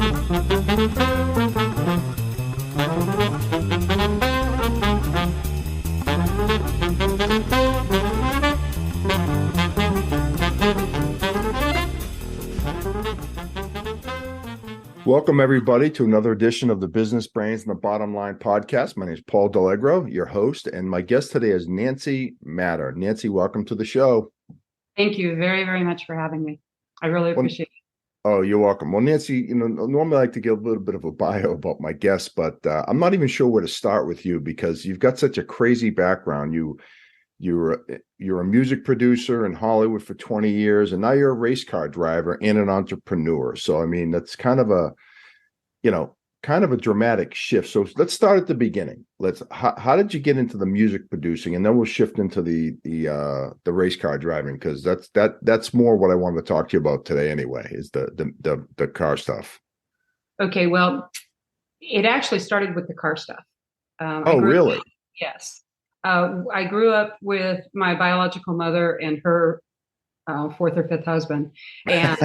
Welcome, everybody, to another edition of the Business Brains and the Bottom Line podcast. My name is Paul D'Allegro, your host, and my guest today is Nancy Matter. Nancy, welcome to the show. Thank you very, very much for having me. I really appreciate it. Oh, you're welcome. Well, Nancy, normally I like to give a little bit of a bio about my guests, but I'm not even sure where to start with you because you've got such a crazy background. You're a music producer in Hollywood for 20 years, and now you're a race car driver and an entrepreneur. So, I mean, that's kind of a dramatic shift. So let's start at the beginning. How did you get into the music producing, and then we'll shift into the race car driving, because that's more what I wanted to talk to you about today. Anyway, is the car stuff. Okay, well, it actually started with the car stuff. Really? Yes. I grew up with my biological mother and her fourth or fifth husband, and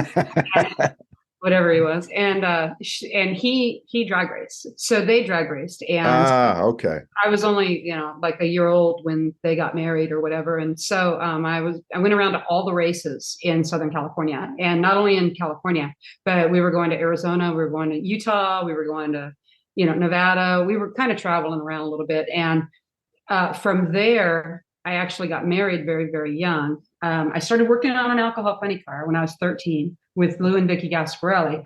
whatever he was, and he drag raced. So they drag raced, and okay. I was only like a year old when they got married or whatever, and so I went around to all the races in Southern California, and not only in California, but we were going to Arizona, we were going to Utah, we were going to Nevada. We were kind of traveling around a little bit, and from there, I actually got married very, very young. I started working on an alcohol funny car when I was 13 with Lou and Vicky Gasparelli.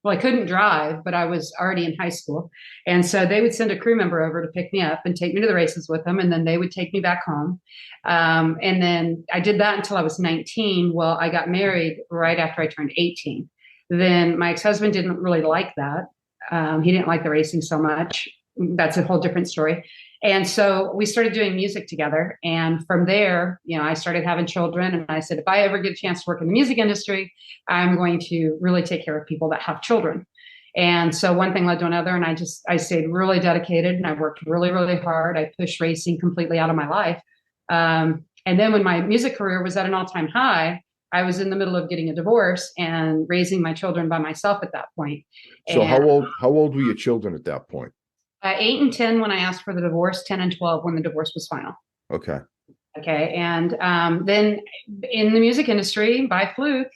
Well, I couldn't drive, but I was already in high school. And so they would send a crew member over to pick me up and take me to the races with them. And then they would take me back home. And then I did that until I was 19. Well, I got married right after I turned 18. Then my ex-husband didn't really like that. He didn't like the racing so much. That's a whole different story. And so we started doing music together. And from there, I started having children. And I said, if I ever get a chance to work in the music industry, I'm going to really take care of people that have children. And so one thing led to another. And I stayed really dedicated, and I worked really, really hard. I pushed racing completely out of my life. And then when my music career was at an all-time high, I was in the middle of getting a divorce and raising my children by myself at that point. So how old were your children at that point? 8 and 10 when I asked for the divorce, 10 and 12 when the divorce was final. Okay. And then in the music industry, by fluke,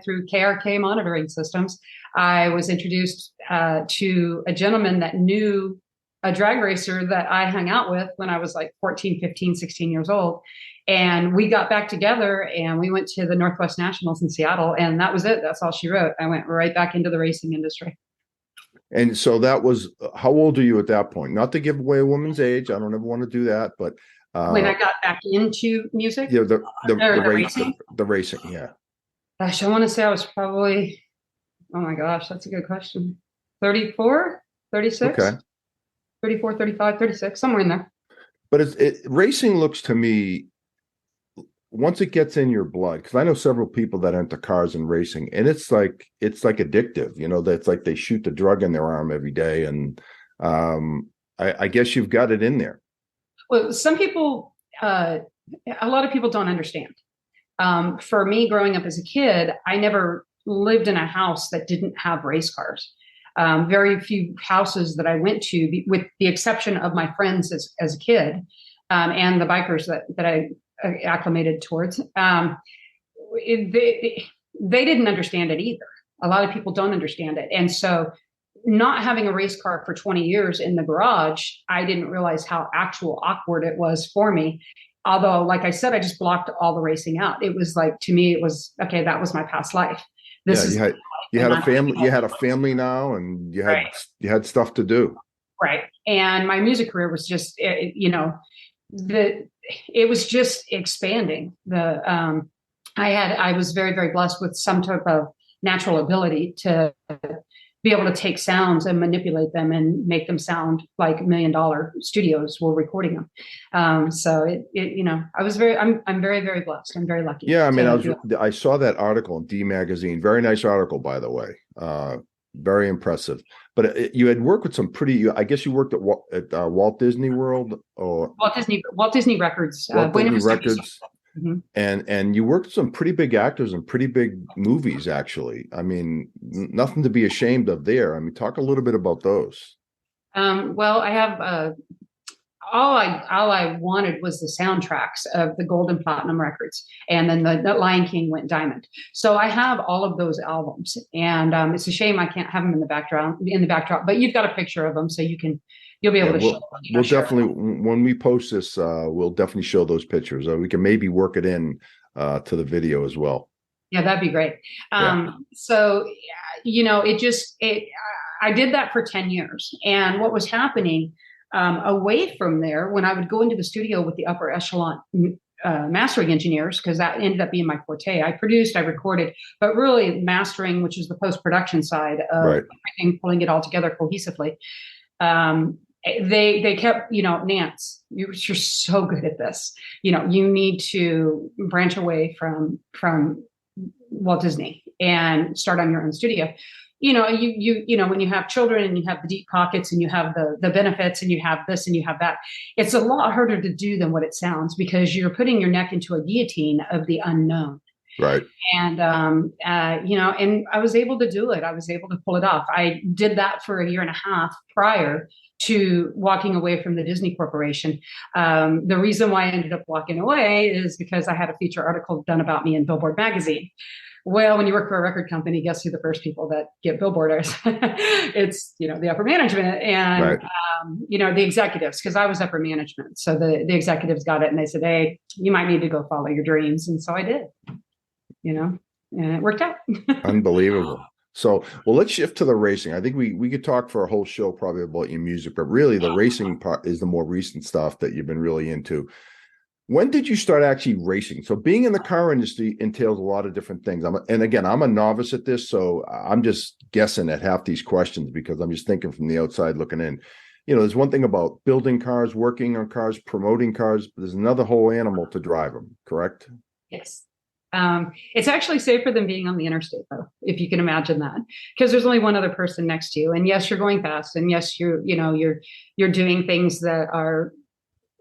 through KRK monitoring systems, I was introduced to a gentleman that knew a drag racer that I hung out with when I was like 14, 15, 16 years old. And we got back together and we went to the Northwest Nationals in Seattle. And that was it. That's all she wrote. I went right back into the racing industry. And so that was, how old are you at that point? Not to give away a woman's age. I don't ever want to do that, but when I got back into music, the racing. Yeah. Gosh, I want to say I was probably, oh my gosh, that's a good question. 34, 36, okay. 34, 35, 36, somewhere in there. But racing looks to me, once it gets in your blood, because I know several people that enter cars and racing, and it's like addictive. That's like they shoot the drug in their arm every day, and I guess you've got it in there. Well, some people, a lot of people don't understand. For me, growing up as a kid, I never lived in a house that didn't have race cars. Very few houses that I went to, with the exception of my friends as a kid, and the bikers that I acclimated towards, they didn't understand it either. A lot of people don't understand it. And so not having a race car for 20 years in the garage, I didn't realize how awkward it was for me. Although, like I said, I just blocked all the racing out. It was like, to me, it was, okay, that was my past life. You had a family now, and you had stuff to do. Right. And my music career was just, it was just expanding. I was very, very blessed with some type of natural ability to be able to take sounds and manipulate them and make them sound like $1 million studios were recording them. So I'm very, very blessed. I'm very lucky. Yeah. I mean, I saw that article in D Magazine. Very nice article, by the way. Very impressive. But you had worked with some I guess you worked at Walt Disney World, or Walt Disney Records. Walt Disney Records. Mhm. and you worked with some pretty big actors and pretty big movies, actually. I mean, nothing to be ashamed of there. I mean, talk a little bit about those. Well, I have all I wanted was the soundtracks of the gold and platinum records, and then the Lion King went diamond. So I have all of those albums, and it's a shame I can't have them in the backdrop. But you've got a picture of them, so you'll be Yeah, able to we'll share. definitely, when we post this, we'll definitely show those pictures. We can maybe work it in to the video as well. Yeah, that'd be great. Yeah. So I did that for 10 years, and what was happening away from there, when I would go into the studio with the upper echelon mastering engineers, because that ended up being my forte. I produced, I recorded, but really mastering, which is the post-production side of Right. everything, pulling it all together cohesively. Um, they kept, Nance, you're so good at this. You need to branch away from Walt Disney and start on your own studio. When you have children and you have the deep pockets and you have the benefits and you have this and you have that, it's a lot harder to do than what it sounds, because you're putting your neck into a guillotine of the unknown. Right. And and I was able to do it. I was able to pull it off. I did that for a year and a half prior to walking away from the Disney Corporation. The reason why I ended up walking away is because I had a feature article done about me in Billboard magazine. Well, when you work for a record company, guess who the first people that get billboarders? It's, the upper management and, Right. the executives, because I was upper management. So the executives got it and they said, hey, you might need to go follow your dreams. And so I did, and it worked out. Unbelievable. So, well, let's shift to the racing. I think we could talk for a whole show probably about your music, but really the racing part is the more recent stuff that you've been really into. When did you start actually racing? So being in the car industry entails a lot of different things. And again, I'm a novice at this, so I'm just guessing at half these questions because I'm just thinking from the outside looking in. There's one thing about building cars, working on cars, promoting cars, but there's another whole animal to drive them, correct? Yes. It's actually safer than being on the interstate, though, if you can imagine that, because there's only one other person next to you. And yes, you're going fast. And yes, you're doing things that are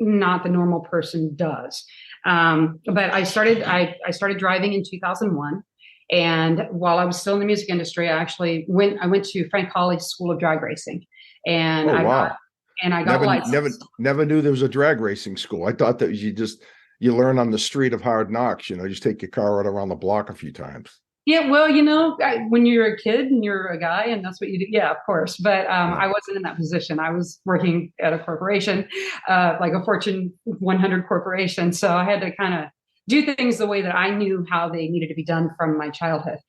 not the normal person does. But I started driving in 2001. And while I was still in the music industry, I went to Frank Hawley's School of Drag Racing, and Oh, wow. I got licensed. Never knew there was a drag racing school. I thought that you learn on the street of hard knocks, just take your car right around the block a few times. Yeah, well, when you're a kid and you're a guy and that's what you do, yeah, of course. But I wasn't in that position. I was working at a corporation, like a Fortune 100 corporation. So I had to kind of do things the way that I knew how they needed to be done from my childhood.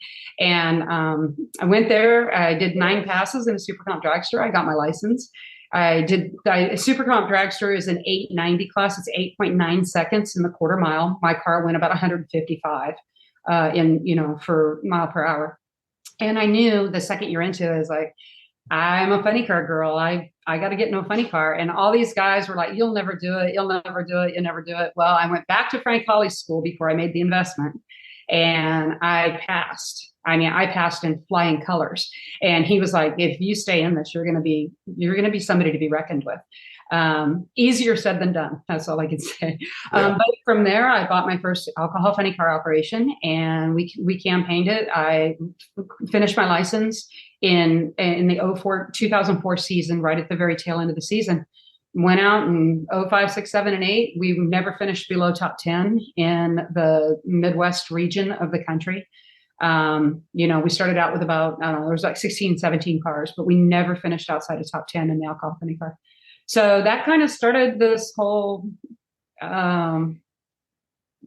And I went there. I did 9 passes in a super comp dragster. I got my license. A super comp dragster is an 890 class. It's 8.9 seconds in the quarter mile. My car went about 155 for mile per hour. And I knew the second year into it, I was like, I'm a funny car girl. I got to get in a funny car. And all these guys were like, you'll never do it. You'll never do it. You'll never do it. Well, I went back to Frank Hawley's school before I made the investment, and I passed. I mean, I passed in flying colors. And he was like, if you stay in this, you're going to be somebody to be reckoned with. Easier said than done. That's all I can say. Yeah. But from there, I bought my first alcohol funny car operation, and we campaigned it. I finished my license in the 2004 season, right at the very tail end of the season. Went out in 05, 6, 7, and 8. We never finished below top 10 in the Midwest region of the country. We started out with about, I don't know, there was like 16, 17 cars, but we never finished outside of top 10 in the alcohol funny car. So that kind of started this whole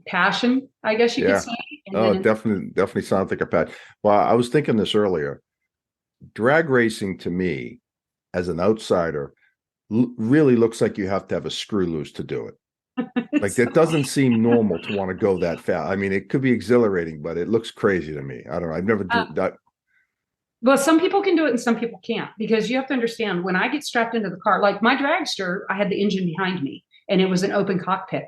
passion, I guess you could say. And definitely sounds like a passion. Well, I was thinking this earlier. Drag racing to me, as an outsider, really looks like you have to have a screw loose to do it. Like that doesn't seem normal to want to go that fast. I mean, it could be exhilarating, but it looks crazy to me. I don't know. I've never done that. Well, some people can do it and some people can't, because you have to understand, when I get strapped into the car, like my dragster, I had the engine behind me and it was an open cockpit.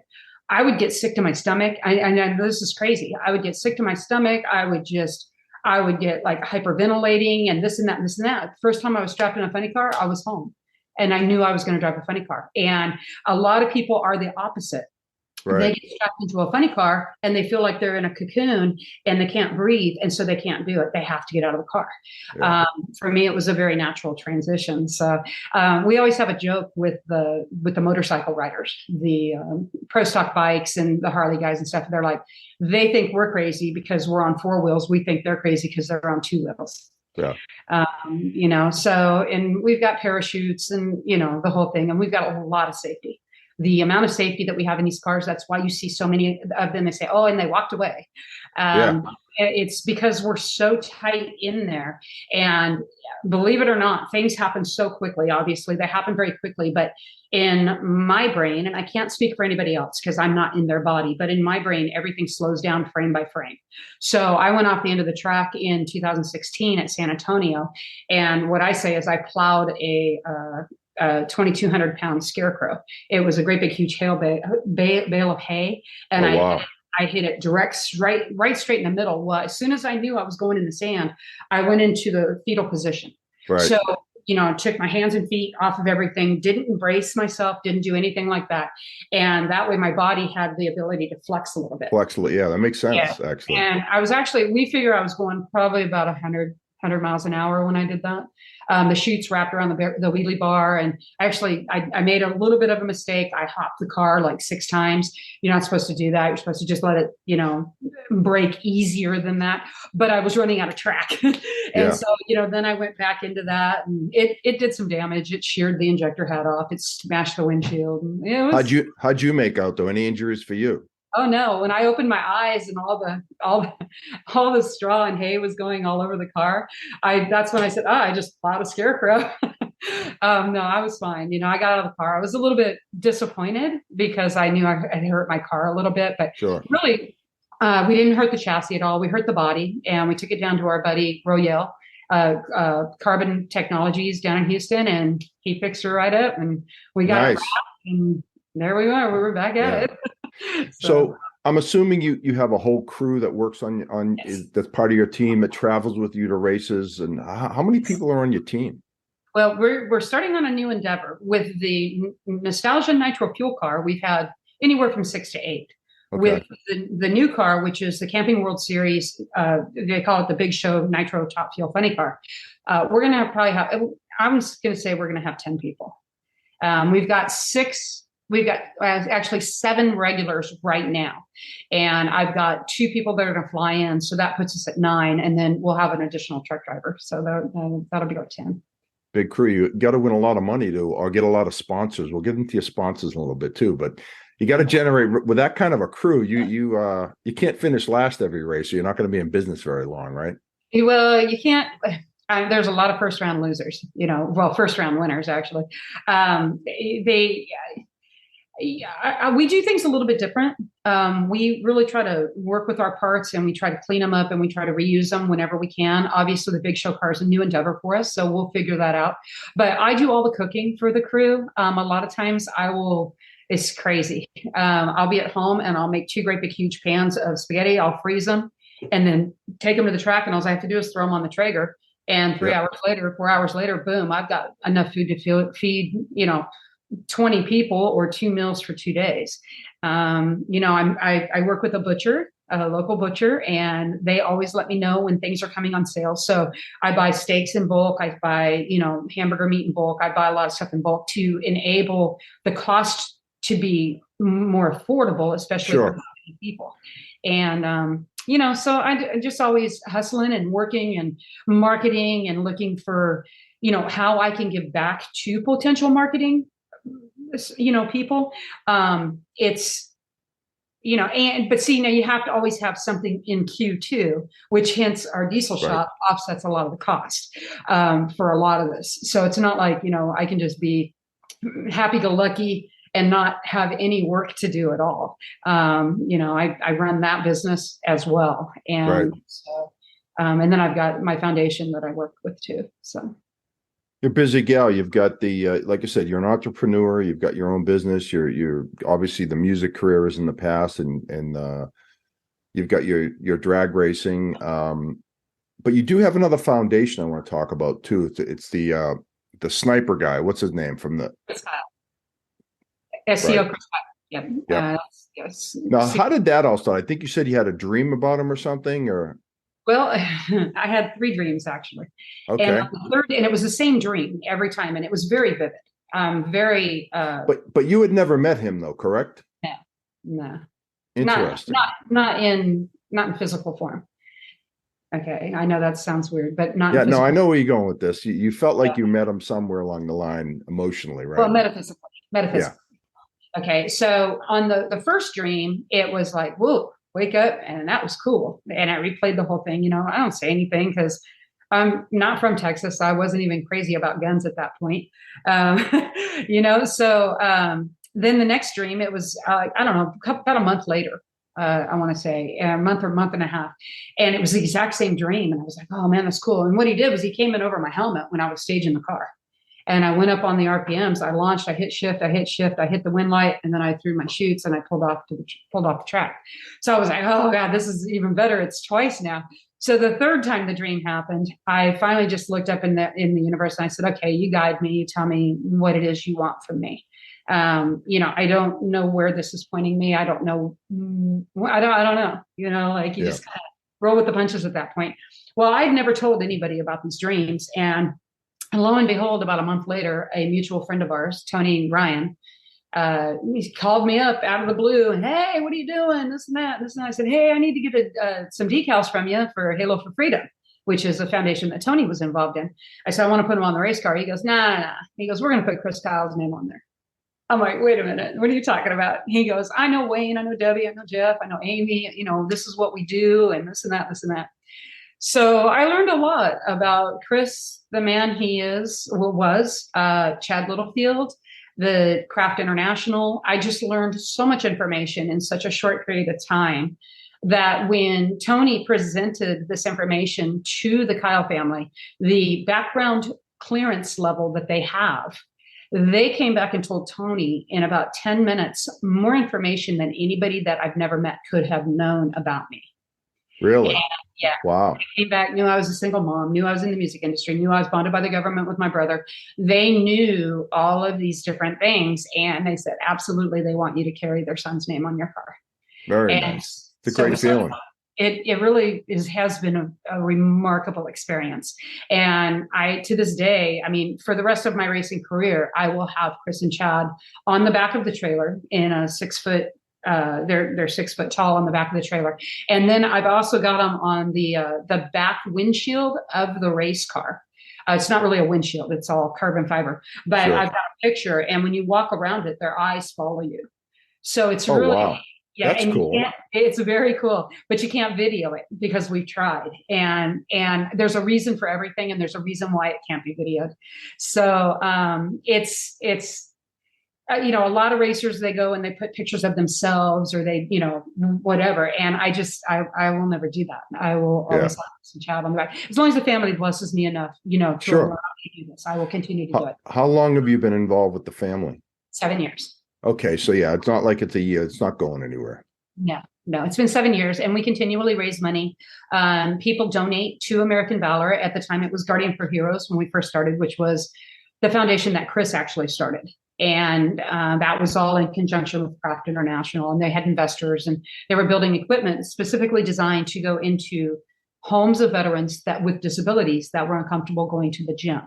I would get sick to my stomach. And this is crazy. I would get sick to my stomach. I would get like hyperventilating and this and that and this and that. First time I was strapped in a funny car, I was home and I knew I was going to drive a funny car. And a lot of people are the opposite. Right. they get strapped into a funny car and they feel like they're in a cocoon and they can't breathe. And so they can't do it. They have to get out of the car. Yeah. For me, it was a very natural transition. So we always have a joke with the motorcycle riders, the pro stock bikes and the Harley guys and stuff. They're like, they think we're crazy because we're on four wheels. We think they're crazy because they're on two wheels. Yeah. So, and we've got parachutes and, the whole thing, and we've got a lot of safety. The amount of safety that we have in these cars, that's why you see so many of them. They say, oh, and they walked away. Yeah. It's because we're so tight in there. And believe it or not, things happen so quickly. Obviously, they happen very quickly. But in my brain, and I can't speak for anybody else because I'm not in their body, but in my brain, everything slows down frame by frame. So I went off the end of the track in 2016 at San Antonio. And what I say is I plowed a 2,200-pound scarecrow. It was a great big huge bale of hay, and Wow. I hit it right straight in the middle. Well, as soon as I knew I was going in the sand, I went into the fetal position. Right. So took my hands and feet off of everything, didn't embrace myself, didn't do anything like that, and that way my body had the ability to flex a little bit. Yeah, that makes sense. Actually, and I was we figure I was going probably about 100 miles an hour when I did that. The chutes wrapped around the wheelie bar. And actually, I made a little bit of a mistake. I hopped the car like 6 times. You're not supposed to do that. You're supposed to just let it, break easier than that. But I was running out of track. And so, then I went back into that, and it did some damage. It sheared the injector head off. It smashed the windshield. And it was, how'd you make out though? Any injuries for you? Oh no! When I opened my eyes and all the straw and hay was going all over the car, that's when I said, I just plowed a scarecrow. No, I was fine. I got out of the car. I was a little bit disappointed because I knew I hurt my car a little bit, but sure. Really, we didn't hurt the chassis at all. We hurt the body, and we took it down to our buddy Royale, Carbon Technologies down in Houston, and he fixed her right up, and we got it wrapped, and there we are. We were back at it. So I'm assuming you have a whole crew that works on Yes. That's part of your team that travels with you to races. And how many people are on your team? Well, we're starting on a new endeavor with the Nostalgia Nitro Fuel car. We've had anywhere from 6 to 8. Okay. With the new car, which is the Camping World Series, they call it the Big Show Nitro Top Fuel Funny Car. We're going to probably have, I'm just going to say we're going to have 10 people. We've got actually 7 regulars right now. And I've got 2 people that are going to fly in. So that puts us at 9. And then we'll have an additional truck driver. So that'll be our 10. Big crew. You got to win a lot of money or get a lot of sponsors. We'll get into your sponsors in a little bit too, but you got to generate with that kind of a crew. You can't finish last every race. So you're not going to be in business very long, right? Well, you can't. There's a lot of first round losers, first round winners, actually. We do things a little bit different. We really try to work with our parts, and we try to clean them up, and we try to reuse them whenever we can. Obviously, the Big Show car is a new endeavor for us, so we'll figure that out. But I do all the cooking for the crew. A lot of times it's crazy. I'll be at home and I'll make 2 great big huge pans of spaghetti. I'll freeze them and then take them to the track, and all I have to do is throw them on the Traeger. And 4 hours later, boom, I've got enough food to feed, 20 people or 2 meals for 2 days. I work with a local butcher, and they always let me know when things are coming on sale. So I buy steaks in bulk. I buy, hamburger meat in bulk. I buy a lot of stuff in bulk to enable the cost to be more affordable, especially for people. And, so I just always hustling and working and marketing and looking for, how I can give back to potential marketing, people. But see, now you have to always have something in queue too, which hence our diesel shop offsets a lot of the cost for a lot of this. So it's not like, I can just be happy-go-lucky and not have any work to do at all. I run that business as well. And so, and then I've got my foundation that I work with too. So you're a busy gal. You've got the, like I said, you're an entrepreneur. You've got your own business. You're obviously the music career is in the past, and you've got your drag racing. But you do have another foundation I want to talk about too. It's the sniper guy. What's his name from the SEO? Yep. Yep. Yes. Now, how did that all start? I think you said you had a dream about him or something, or Well, I had three dreams actually, and okay. on the third, and it was the same dream every time, and it was very vivid. Very But you had never met him though, correct? no, no, not Interesting. not not in physical form. Okay, I know that sounds weird, but not in Yeah, no, I physical. know where you're going with this. You felt Yeah. like you met him somewhere along the line emotionally, Well, right? metaphysically, Yeah. metaphysically. Okay, so on the first dream, it was like, whoa, wake up, and that was cool. And I replayed the whole thing. I don't say anything because I'm not from Texas. I wasn't even crazy about guns at that point. Um, so then the next dream, it was I don't know, about a month later. I want to say a month or month and a half, and it was the exact same dream. And I was like, "Oh man, that's cool." And what he did was he came in over my helmet when I was staging the car, and I went up on the RPMs. I launched. I hit shift. I hit shift. I hit the wind light, and then I threw my chutes and I pulled off the track. So I was like, "Oh God, this is even better. It's twice now." So the third time the dream happened, I finally just looked up in the universe and I said, "Okay, you guide me. You tell me what it is you want from me." I don't know where this is pointing me. I don't know. I don't know. Like you Yeah. just kind of roll with the punches at that point. Well, I'd never told anybody about these dreams, and lo and behold, about a month later, a mutual friend of ours, Tony Ryan, he called me up out of the blue and, "Hey, what are you doing? This and that, this and that." I said, "Hey, I need to get some decals from you for Halo for Freedom," which is a foundation that Tony was involved in. I said, "I want to put him on the race car." He goes, "Nah, nah, nah." He goes, "We're going to put Chris Kyle's name on there." I'm like, "Wait a minute. What are you talking about?" He goes, "I know Wayne. I know Debbie. I know Jeff. I know Amy. This is what we do, and this and that, this and that." So I learned a lot about Chris, the man he is, or was, Chad Littlefield, the Craft International. I just learned so much information in such a short period of time that when Tony presented this information to the Kyle family, the background clearance level that they have, they came back and told Tony in about 10 minutes more information than anybody that I've never met could have known about me. And Really? yeah, Wow. came back, knew I was a single mom, knew I was in the music industry, knew I was bonded by the government with my brother. They knew all of these different things. And they said, absolutely, they want you to carry their son's name on your car. Very And nice. It's a so it great was so feeling. it really has been a remarkable experience. And to this day, I mean, for the rest of my racing career, I will have Chris and Chad on the back of the trailer in a 6 foot. They're 6 foot tall on the back of the trailer, and then I've also got them on the back windshield of the race car. It's not really a windshield; it's all carbon fiber. But Sure. I've got a picture, and when you walk around it, their eyes follow you. So it's Oh, really, wow. yeah, That's and you cool. can't. It's very cool, but you can't video it because we've tried, and there's a reason for everything, and there's a reason why it can't be videoed. So it's a lot of racers, they go and they put pictures of themselves or they, whatever. And I will never do that. I will Yeah. always have some child on the back. As long as the family blesses me enough, to allow Sure. me to do this, I will continue to do How, it. how long have you been involved with the family? 7 years. Okay. So, yeah, it's not like it's a year. It's not going anywhere. No, no, it's been 7 years and we continually raise money. People donate to American Valor. At the time, it was Guardian for Heroes when we first started, which was the foundation that Chris actually started. And that was all in conjunction with Craft International. And they had investors and they were building equipment specifically designed to go into homes of veterans that with disabilities that were uncomfortable going to the gym.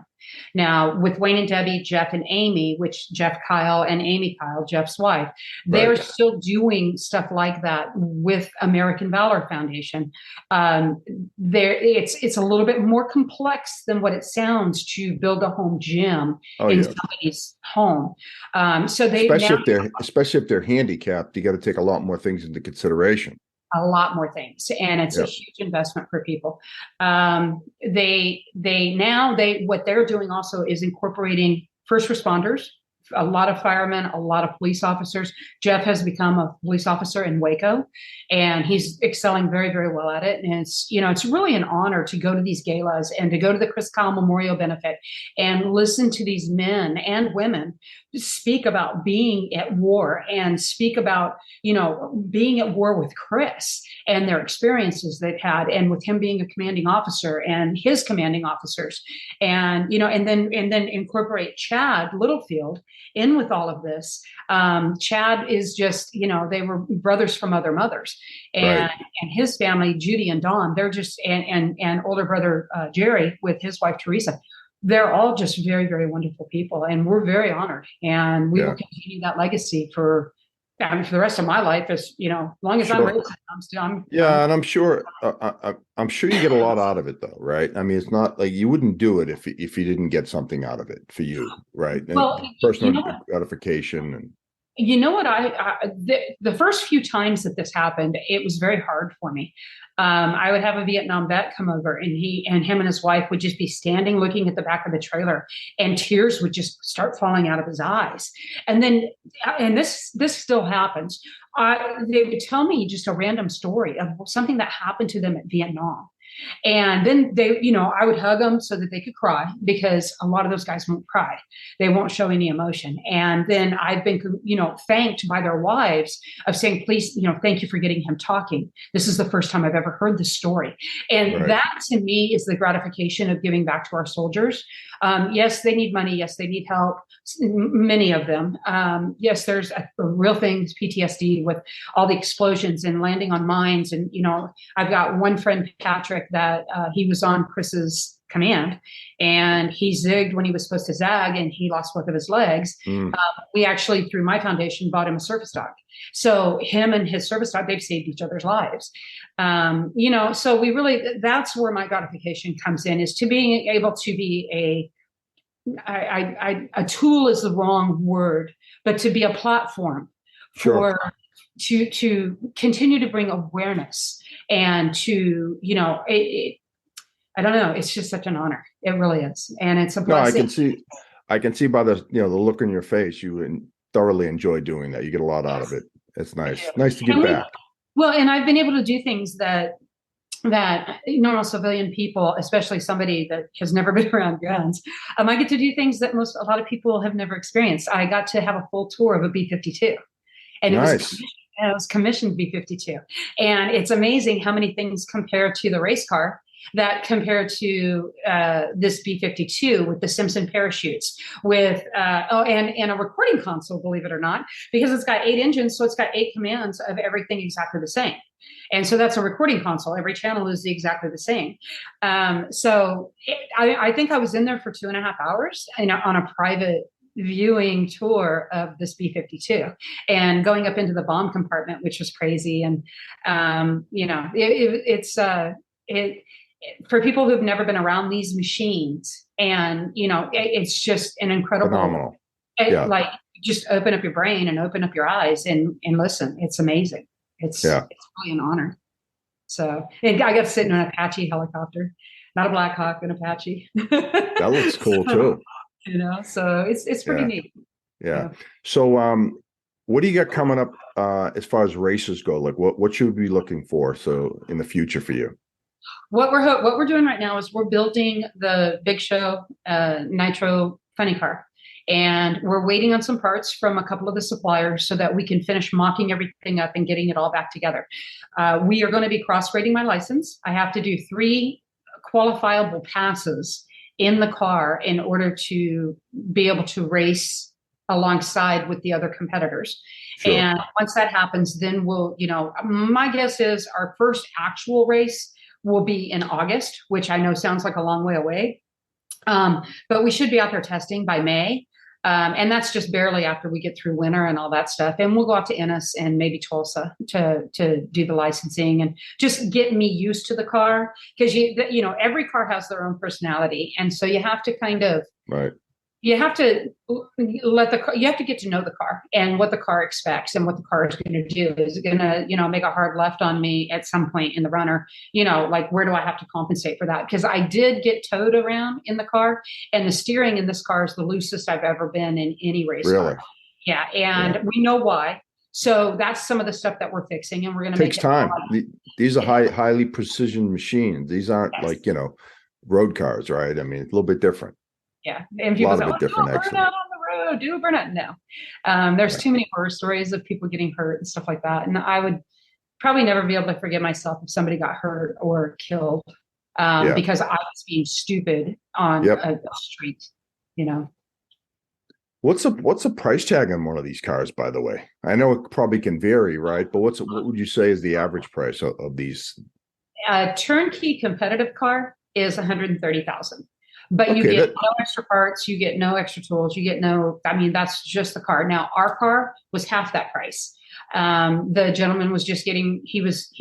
Now, with Wayne and Debbie, Jeff and Amy, which Jeff Kyle and Amy Kyle, Jeff's wife, they're Right. still doing stuff like that with American Valor Foundation. It's a little bit more complex than what it sounds to build a home gym Oh, in yeah. somebody's home. So they now Especially if they're handicapped, you got to take a lot more things into consideration. a lot more things, and it's a Yep. huge investment for people. What they're doing also is incorporating first responders, a lot of firemen, a lot of police officers. Jeff has become a police officer in Waco, and he's excelling very, very well at it. And it's really an honor to go to these galas and to go to the Chris Kyle Memorial Benefit and listen to these men and women speak about being at war and speak about being at war with Chris and their experiences they've had, and with him being a commanding officer and his commanding officers, and then incorporate Chad Littlefield in with all of this. Chad is just, they were brothers from other mothers, Right. and his family, Judy and Don, they're just, and older brother Jerry with his wife Teresa, they're all just very, very wonderful people, and we're very honored, and we will Yeah. continue that legacy for, I mean, for the rest of my life. As long as I'm Sure. racing, Yeah, and I'm sure I'm sure you get a lot out of it though, right? I mean, it's not like you wouldn't do it if you didn't get something out of it for you, right? And well, personal gratification and you know what, the first few times that this happened, it was very hard for me. I would have a Vietnam vet come over, and him and his wife would just be standing looking at the back of the trailer, and tears would just start falling out of his eyes. And then, and this still happens. They would tell me just a random story of something that happened to them at Vietnam. And then I would hug them so that they could cry, because a lot of those guys won't cry. They won't show any emotion. And then I've been, thanked by their wives of saying, please, thank you for getting him talking. This is the first time I've ever heard this story. And right. that to me is the gratification of giving back to our soldiers. Yes, they need money. Yes, they need help. Many of them. Yes, there's a real thing, PTSD with all the explosions and landing on mines. And, I've got one friend, Patrick, that he was on Chris's command, and he zigged when he was supposed to zag, and he lost both of his legs. We actually, through my foundation, bought him a service dog. So him and his service dog, they've saved each other's lives. So we really, that's where my gratification comes in, is to being able to be a tool is the wrong word, but to be a platform for, to continue to bring awareness, and to, I don't know, it's just such an honor. It really is. And it's a blessing. No, I can see by the, the look on your face, you thoroughly enjoy doing that. You get a lot out of it. It's nice. Nice to give back. Well, and I've been able to do things that normal civilian people, especially somebody that has never been around guns, I get to do things that a lot of people have never experienced. I got to have a full tour of a B-52, and nice. It was commissioned B-52, and it's amazing how many things compare to the race car that compare to this B-52 with the Simpson parachutes, with and a recording console, believe it or not, because it's got 8 engines, so it's got 8 commands of everything exactly the same. And so that's a recording console. Every channel is exactly the same. I think I was in there for 2.5 hours on a private viewing tour of this B-52, and going up into the bomb compartment, which was crazy. And for people who've never been around these machines, and it's just an incredible, phenomenal. Like, just open up your brain and open up your eyes and listen. It's amazing. It's really an honor. So, and I got to sit in an Apache helicopter, not a Black Hawk, an Apache. That looks cool too. So it's pretty neat. Yeah. So, what do you got coming up as far as races go? Like, what should we be looking for in the future for you? What we're doing right now is we're building the Big Show Nitro funny car, and we're waiting on some parts from a couple of the suppliers so that we can finish mocking everything up and getting it all back together. We are going to be cross-grading my license. I have to do 3 qualifiable passes in the car in order to be able to race alongside with the other competitors. Sure. And once that happens, then we'll, my guess is our first actual race will be in August, which I know sounds like a long way away. But we should be out there testing by May. And that's just barely after we get through winter and all that stuff. And we'll go out to Ennis and maybe Tulsa to do the licensing and just get me used to the car. Because, every car has their own personality. And so you have to kind of, you have to you have to get to know the car and what the car expects and what the car is going to do. Is it going to, make a hard left on me at some point in the runner? Like, where do I have to compensate for that? Because I did get towed around in the car, and the steering in this car is the loosest I've ever been in any race car. Yeah. And we know why. So that's some of the stuff that we're fixing, and we're going to make it time. These are highly precision machines. These aren't like, road cars, right? I mean, it's a little bit different. Yeah. And people say, do a burnout on the road, do a burnout. No. There's too many horror stories of people getting hurt and stuff like that. And I would probably never be able to forgive myself if somebody got hurt or killed because I was being stupid on a street, What's the price tag on one of these cars, by the way? I know it probably can vary, right? But what would you say is the average price of these? A turnkey competitive car is 130,000. But you Okay, get that no extra parts, you get no extra tools, you get no, I mean, that's just the car. Now, our car was half that price. The gentleman was just getting, he was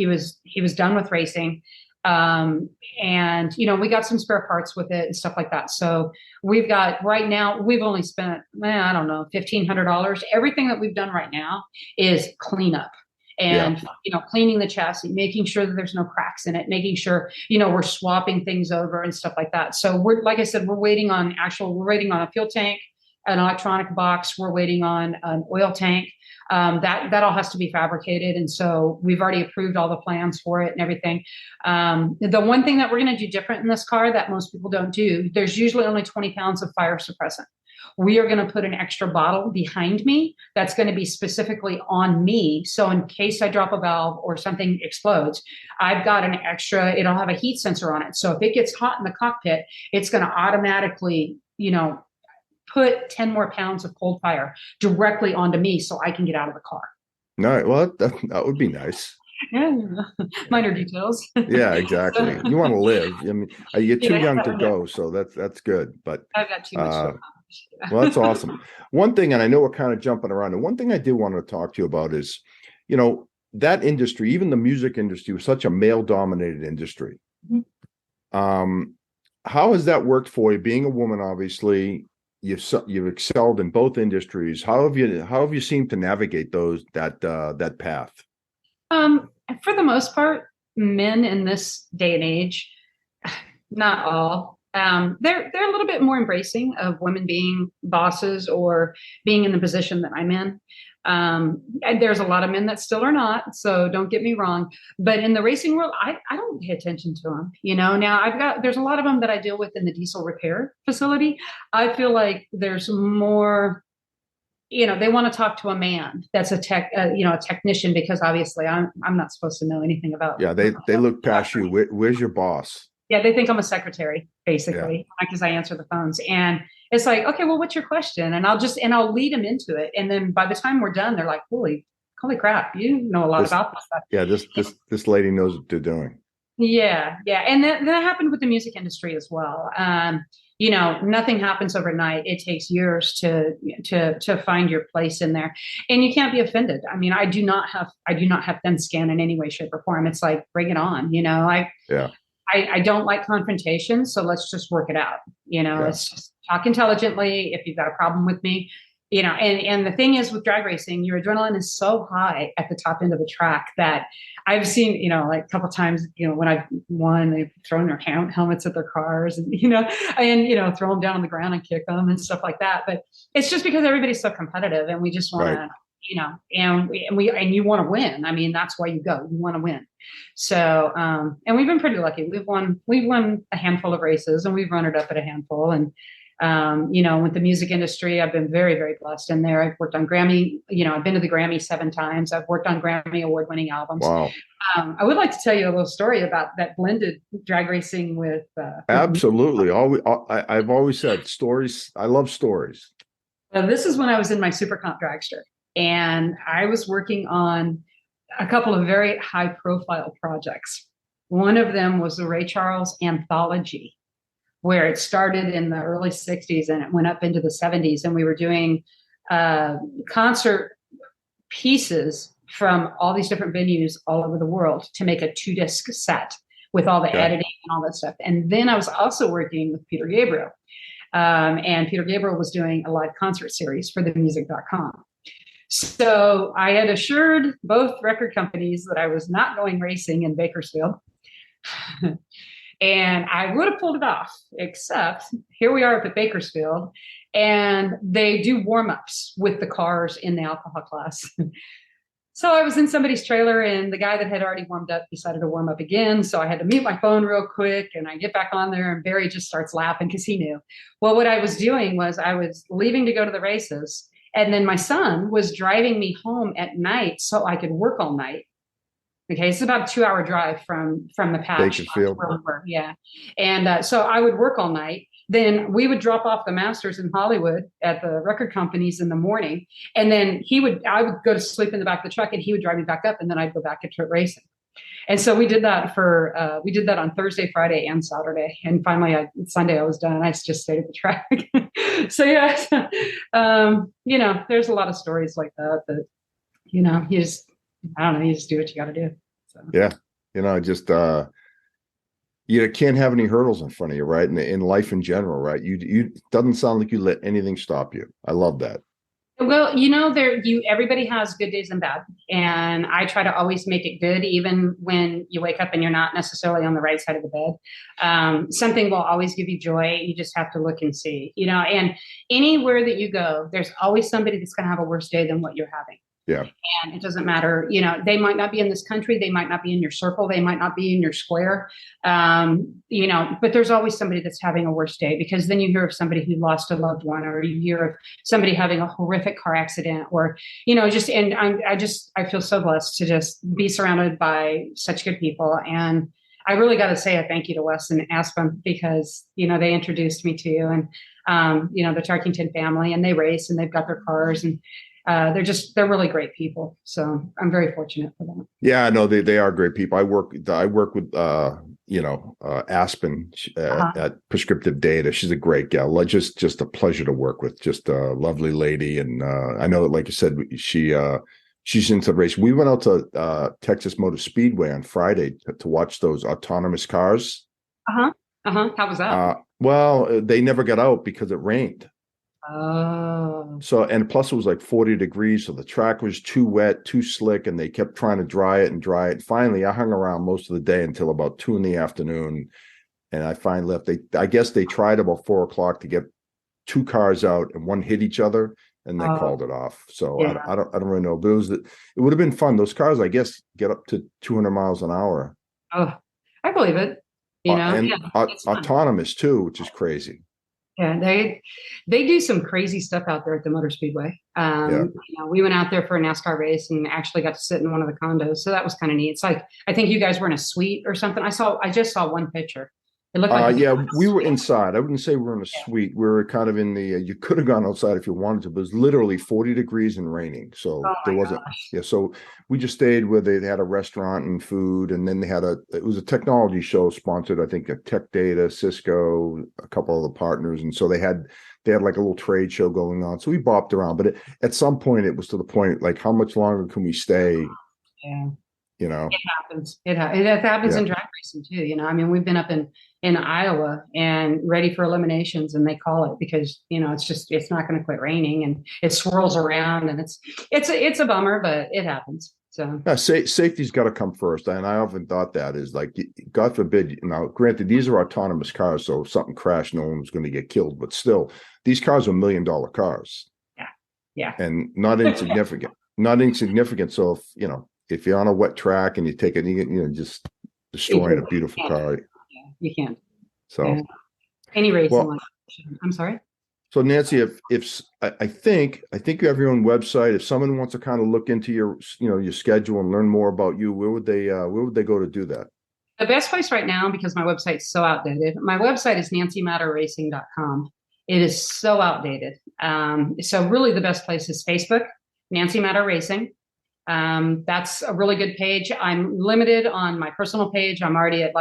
done with racing. Um, and we got some spare parts with it and stuff like that. So we've got right now, we've only spent, I don't know, $1,500. Everything that we've done right now is cleanup yeah. and cleaning the chassis, making sure that there's no cracks in it, making sure we're swapping things over and stuff like that. So we're, like I said, we're waiting on a fuel tank, an electronic box. We're waiting on an oil tank. That all has to be fabricated, and so we've already approved all the plans for it and everything. The one thing that we're going to do different in this car that most people don't do, there's usually only 20 pounds of fire suppressant. We are going to put an extra bottle behind me that's going to be specifically on me. So in case I drop a valve or something explodes, I've got an extra, it'll have a heat sensor on it. So if it gets hot in the cockpit, it's going to automatically, put 10 more pounds of cold fire directly onto me so I can get out of the car. No, well, that would be nice. Yeah. Minor details. Yeah, exactly. You want to live. I mean, you're too Yeah, young to go, so that's good. But I've got too much to uh, accomplish. well, that's awesome. One thing, and I know we're kind of jumping around, and one thing I did want to talk to you about is, that industry, even the music industry, was such a male-dominated industry. Mhm. How has that worked for you? Being a woman, obviously, you've excelled in both industries. How have you seemed to navigate that path? For the most part, men in this day and age, not all, they're a little bit more embracing of women being bosses or being in the position that I'm in. And there's a lot of men that still are not, so don't get me wrong. But in the racing world, I don't pay attention to them. Now there's a lot of them that I deal with in the diesel repair facility. I feel like there's more. They want to talk to a man that's a technician, because obviously I'm not supposed to know anything about. Yeah, they look past you. Where's your boss? Yeah, they think I'm a secretary, Yeah. basically, because I answer the phones. And it's like, okay, well, what's your question? And I'll lead them into it. And then by the time we're done, they're like, holy crap, you know a lot This about this stuff. yeah, this lady knows what they're doing. Yeah, yeah. And that happened with the music industry as well. Nothing happens overnight. It takes years to find your place in there. And you can't be offended. I mean, I do not have thin skin in any way, shape, or form. It's like, bring it on. Yeah, I don't like confrontation, so let's just work it out. yeah. Let's just talk intelligently. If you've got a problem with me, and the thing is with drag racing, your adrenaline is so high at the top end of the track that I've seen, like a couple of times, when I've won, they've thrown their helmets at their cars and, throw them down on the ground and kick them and stuff like that. But it's just because everybody's so competitive and we just want Right. to, and you want to win. I mean, that's why you go, you want to win. So, and we've been pretty lucky. We've won a handful of races and we've run it up at a handful. And, with the music industry, I've been very, very blessed in there. I've worked on Grammy, I've been to the Grammy 7 times. I've worked on Grammy award-winning albums. Wow. I would like to tell you a little story about that blended drag racing with Absolutely. I've always said stories. I love stories. this is when I was in my Super Comp dragster, and I was working on a couple of very high-profile projects. One of them was the Ray Charles anthology, where it started in the early 60s and it went up into the 70s. And we were doing concert pieces from all these different venues all over the world to make a 2-disc set with all the editing and all that stuff. And then I was also working with Peter Gabriel. And Peter Gabriel was doing a live concert series for themusic.com. So I had assured both record companies that I was not going racing in Bakersfield. And I would have pulled it off, except here we are up at Bakersfield, and they do warm-ups with the cars in the alcohol class. So I was in somebody's trailer, and the guy that had already warmed up decided to warm up again. So I had to mute my phone real quick, and I get back on there, and Barry just starts laughing because he knew. Well, what I was doing was I was leaving to go to the races, and then my son was driving me home at night so I could work all night. Okay, it's about a 2-hour drive from the patch. Bakersfield. Yeah. And so I would work all night, then we would drop off the masters in Hollywood at the record companies in the morning. And then I would go to sleep in the back of the truck and he would drive me back up and then I'd go back into racing. And so we did that we did that on Thursday, Friday, and Saturday. And finally, Sunday I was done. I just stayed at the track. So yeah, there's a lot of stories like that, I don't know, you just do what you got to do. So. Yeah. Just, you can't have any hurdles in front of you, right? In life in general, right? You doesn't sound like you let anything stop you. I love that. Well, everybody has good days and bad. And I try to always make it good, even when you wake up and you're not necessarily on the right side of the bed. Something will always give you joy. You just have to look and see, and anywhere that you go, there's always somebody that's going to have a worse day than what you're having. Yeah. And it doesn't matter, they might not be in this country. They might not be in your circle. They might not be in your square. But there's always somebody that's having a worse day, because then you hear of somebody who lost a loved one, or you hear of somebody having a horrific car accident, or, I feel so blessed to just be surrounded by such good people. And I really got to say a thank you to Wes and Aspen, because, they introduced me to you and, the Tarkington family, and they race and they've got their cars, and they're really great people. So I'm very fortunate for them. Yeah, no, they are great people. I work with Aspen at Prescriptive Data. She's a great gal. Just a pleasure to work with. Just a lovely lady. And I know that, like you said, she's into race. We went out to Texas Motor Speedway on Friday to watch those autonomous cars. How was that? Well, they never got out because it rained. Oh. So, and plus it was like 40 degrees. So the track was too wet, too slick, and they kept trying to dry it. Finally, I hung around most of the day until about 2 p.m. And I finally left. I guess they tried about 4 o'clock to get 2 cars out, and one hit each other, and they called it off. So yeah. I don't really know, but it would have been fun. Those cars, I guess, get up to 200 miles an hour. Oh, I believe it. And autonomous too, which is crazy. Yeah, they do some crazy stuff out there at the Motor Speedway. We went out there for a NASCAR race and actually got to sit in one of the condos, so that was kind of neat. It's like, I think you guys were in a suite or something. I just saw one picture. It looked like we were inside. I wouldn't say we were in a suite. We were kind of in the. You could have gone outside if you wanted to, but it was literally 40 degrees and raining, so there wasn't. Gosh. Yeah, so we just stayed where they had a restaurant and food, and then it was a technology show sponsored, I think, a Tech Data, Cisco, a couple of the partners, and so they had like a little trade show going on. So we bopped around, but at some point it was to the point, like, how much longer can we stay? Yeah. It happens. It happens in drag racing too. I mean, we've been up in Iowa and ready for eliminations, and they call it because it's not going to quit raining, and it swirls around, and it's a bummer, but it happens. So safety's got to come first, and I often thought that is like, God forbid. Now, granted, these are autonomous cars, so if something crashed, no one's going to get killed. But still, these cars are $1 million cars. Yeah, and not insignificant. Not insignificant. So if you're on a wet track and you take it, just destroying a beautiful car. Yeah, you can't. So any racing. I'm sorry. So Nancy, if I think you have your own website. If someone wants to kind of look into your schedule and learn more about you, where would they go to do that? The best place right now, because my website's so outdated. My website is nancymatterracing.com. It is so outdated. So really the best place is Facebook, Nancy Matter Racing. That's a really good page. I'm limited on my personal page. I'm already at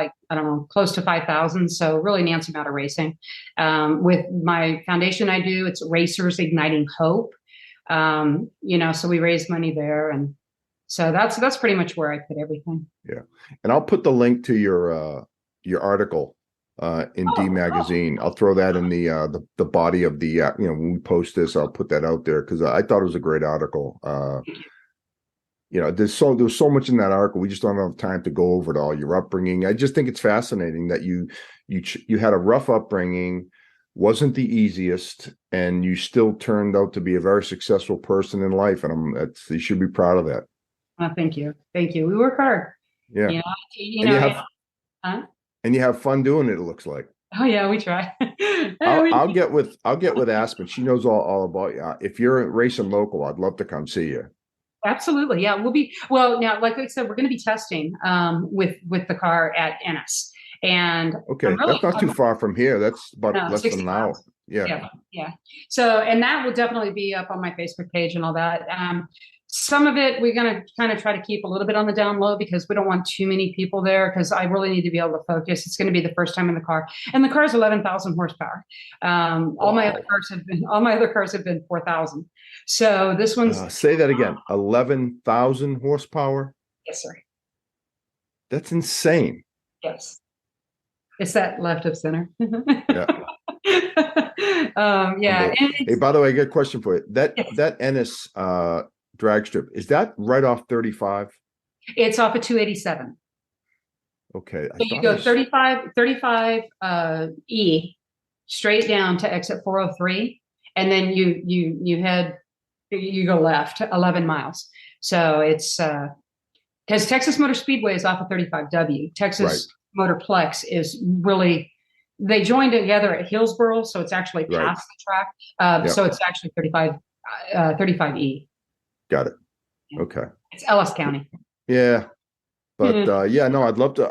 close to 5,000. So really Nancy Matter Racing. With my foundation it's Racers Igniting Hope. So we raise money there. And so that's pretty much where I put everything. Yeah. And I'll put the link to your article in D Magazine. I'll throw that in the body of the, when we post this, I'll put that out there, because I thought it was a great article. There's so much in that article. We just don't have time to go over it all. Your upbringing. I just think it's fascinating that you had a rough upbringing, wasn't the easiest, and you still turned out to be a very successful person in life. And you should be proud of that. Thank you. We work hard. Yeah. And you have fun doing it. It looks like. Oh yeah, we try. I'll get with Aspen. She knows all about you. If you're racing local, I'd love to come see you. Absolutely. Yeah. Now, like I said, we're going to be testing with the car at Ennis. And Okay, that's not too far from here. That's about no, less than 60 an hour. miles. Yeah. Yeah. So, and that will definitely be up on my Facebook page and all that. Some of it we're going to kind of try to keep a little bit on the down low because we don't want too many people there because I really need to be able to focus. It's going to be the first time in the car, and the car is 11,000 horsepower. All my other cars have been 4,000. So this one's Say that again. 11,000 horsepower. yes, sir. That's insane. Yes, it's that left of center. Yeah. Yeah. Hey, by the way, I got a question for you. That yes. that Ennis drag strip, is that right off 35? It's off of 287. Okay. So you go 35 E straight down to exit 403, and then you go left 11 miles. So it's because Texas Motor Speedway is off of 35W. Texas Motorplex is really, they joined together at Hillsboro, so it's actually past the track. So it's actually 35E. Got it. Okay. It's Ellis County. Yeah. But yeah, no, I'd love to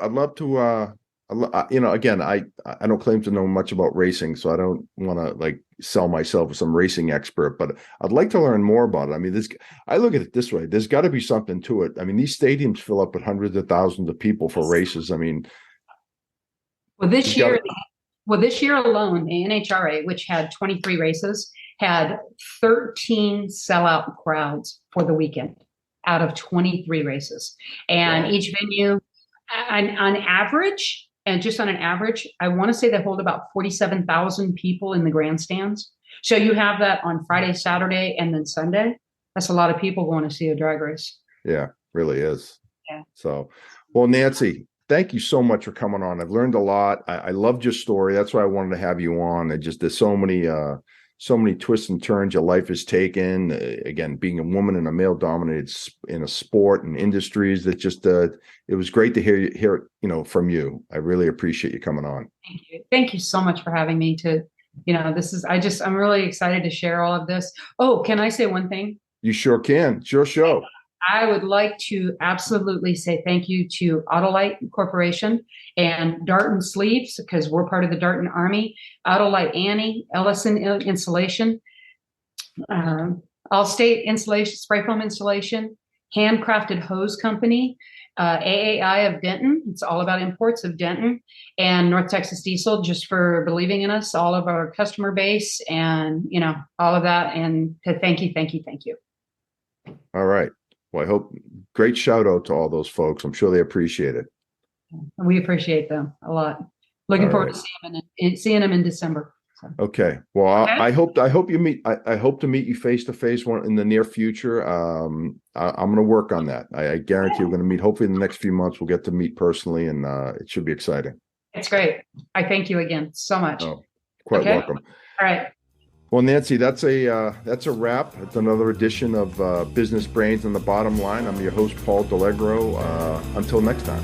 again, I don't claim to know much about racing, so I don't want to like sell myself as some racing expert, but I'd like to learn more about it. I mean, I look at it this way, there's got to be something to it. I mean, these stadiums fill up with hundreds of thousands of people for races. I mean, this year alone, the NHRA, which had 23 races, had 13 sellout crowds for the weekend out of 23 races. And each venue, on average, and just on an average, I want to say they hold about 47,000 people in the grandstands. So you have that on Friday, Saturday, and then Sunday. That's a lot of people going to see a drag race. Yeah, really is. Yeah. So, well, Nancy, thank you so much for coming on. I've learned a lot. I loved your story. That's why I wanted to have you on. There's so many twists and turns your life has taken. Again, being a woman in a male-dominated in a sport and industries, that just it was great to hear it, from you. I really appreciate you coming on. Thank you so much for having me. I'm really excited to share all of this. Oh, can I say one thing? You sure can. It's your show. I would like to absolutely say thank you to Autolite Corporation and Darton Sleeves, because we're part of the Darton Army, Autolite Annie, Ellison Insulation, Allstate Insulation, Spray Foam Insulation, Handcrafted Hose Company, AAI of Denton. It's all about imports of Denton, and North Texas Diesel, just for believing in us, all of our customer base, and all of that. And to thank you. All right. Well, I hope, great shout out to all those folks. I'm sure they appreciate it. We appreciate them a lot. Looking forward to seeing them in December. So. Okay. Well, okay. I hope to meet you face to face in the near future. I'm going to work on that. I guarantee we're going to meet. Hopefully in the next few months, we'll get to meet personally, and it should be exciting. It's great. I thank you again so much. Oh, quite welcome. All right. Well, Nancy, that's a wrap. It's another edition of Business Brains on the Bottom Line. I'm your host, Paul Delegro. Until next time.